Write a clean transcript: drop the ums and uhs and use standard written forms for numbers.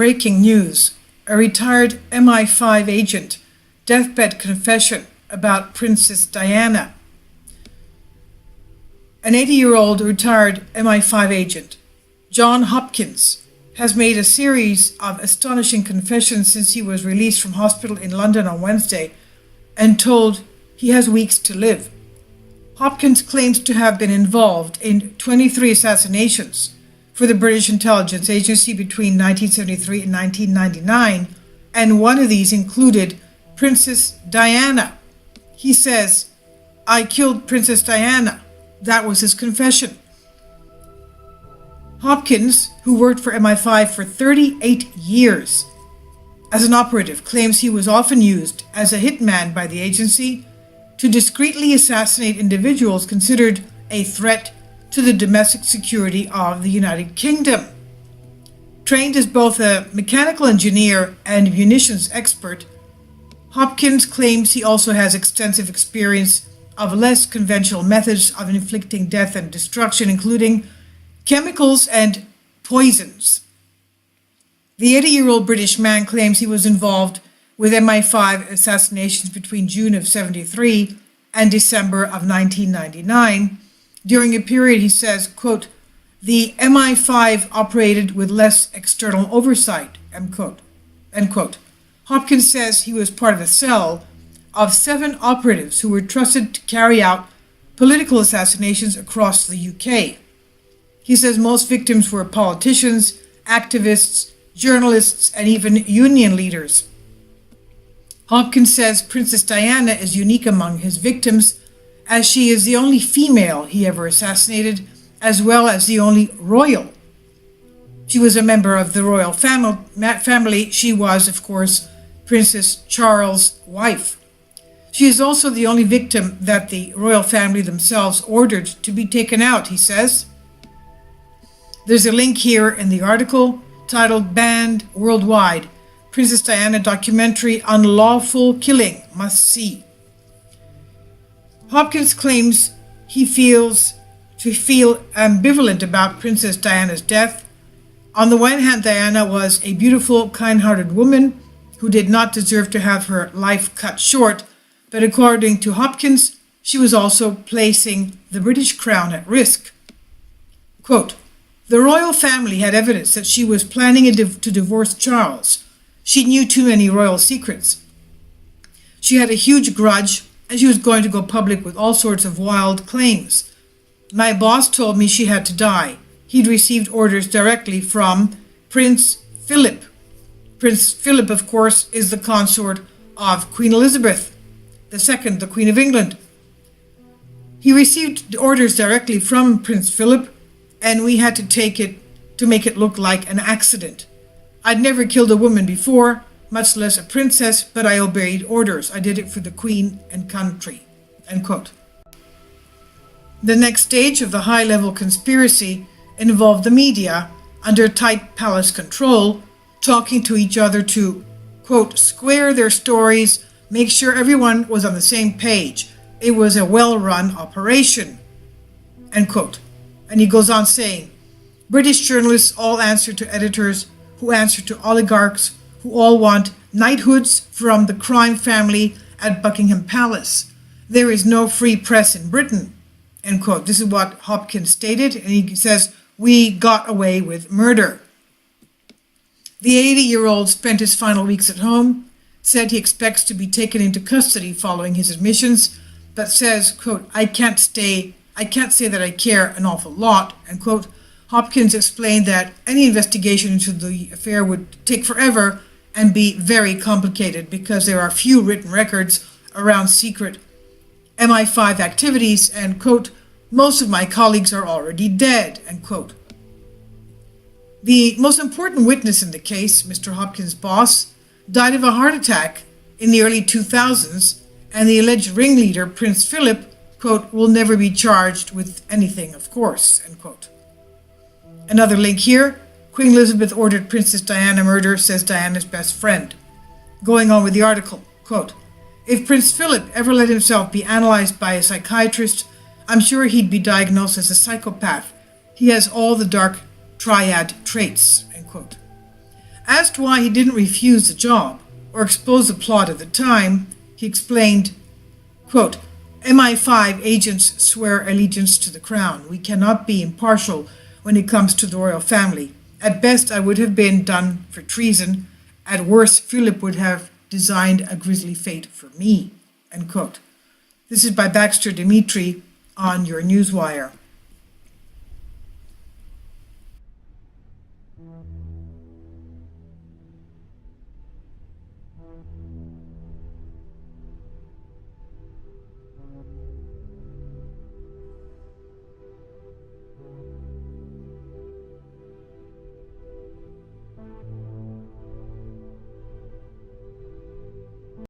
Breaking news. A retired MI5 agent, deathbed confession about Princess Diana. An 80-year-old retired MI5 agent, John Hopkins, has made a series of astonishing confessions since he was released from hospital in London on Wednesday and told he has weeks to live. Hopkins claims to have been involved in 23 assassinations for the British Intelligence Agency between 1973 and 1999, and one of these included Princess Diana. He says, "I killed Princess Diana." That was his confession. Hopkins, who worked for MI5 for 38 years as an operative, claims he was often used as a hitman by the agency to discreetly assassinate individuals considered a threat to the domestic security of the United Kingdom. Trained as both a mechanical engineer and munitions expert, Hopkins claims he also has extensive experience of less conventional methods of inflicting death and destruction, including chemicals and poisons. The 80-year-old British man claims he was involved with MI5 assassinations between June of 73 and December of 1999. During a period, he says, quote, "The MI5 operated with less external oversight," end quote. Hopkins says he was part of a cell of 7 operatives who were trusted to carry out political assassinations across the UK. He says most victims were politicians, activists, journalists, and even union leaders. Hopkins says Princess Diana is unique among his victims, as she is the only female he ever assassinated, as well as the only royal. She was a member of the royal family. She was, of course, Princess Charles' wife. She is also the only victim that the royal family themselves ordered to be taken out, he says. There's a link here in the article titled "Banned Worldwide, Princess Diana Documentary Unlawful Killing Must See." Hopkins claims he feels ambivalent about Princess Diana's death. On the one hand, Diana was a beautiful, kind-hearted woman who did not deserve to have her life cut short, but according to Hopkins, she was also placing the British crown at risk. Quote, "The royal family had evidence that she was planning to divorce Charles. She knew too many royal secrets. She had a huge grudge, and she was going to go public with all sorts of wild claims. My boss told me she had to die. He'd received orders directly from Prince Philip. Prince Philip, of course, is the consort of Queen Elizabeth II, the Queen of England. He received orders directly from Prince Philip, and we had to make it look like an accident. I'd never killed a woman before, much less a princess, but I obeyed orders. I did it for the Queen and country," end quote. The next stage of the high-level conspiracy involved the media, under tight palace control, talking to each other to, quote, "square their stories, make sure everyone was on the same page. It was a well-run operation," end quote. And he goes on saying, "British journalists all answer to editors, who answer to oligarchs, who all want knighthoods from the crime family at Buckingham Palace. There is no free press in Britain," end quote. This is what Hopkins stated, and he says, "We got away with murder." The 80-year-old spent his final weeks at home, said he expects to be taken into custody following his admissions, but says, quote, I can't say that I care an awful lot," end quote. Hopkins explained that any investigation into the affair would take forever and be very complicated because there are few written records around secret MI5 activities, and, quote, "most of my colleagues are already dead," end quote. The most important witness in the case, Mr. Hopkins' boss, died of a heart attack in the early 2000s, and the alleged ringleader, Prince Philip, quote, "will never be charged with anything, of course," end quote. Another link here, Queen Elizabeth ordered Princess Diana murder, says Diana's best friend. Going on with the article, quote, "If Prince Philip ever let himself be analyzed by a psychiatrist, I'm sure he'd be diagnosed as a psychopath. He has all the dark triad traits," end quote. Asked why he didn't refuse the job or expose the plot at the time, he explained, quote, MI5 agents swear allegiance to the crown. We cannot be impartial when it comes to the royal family. At best, I would have been done for treason. At worst, Philip would have designed a grisly fate for me, end quote. This is by Baxter Dimitri on your Newswire.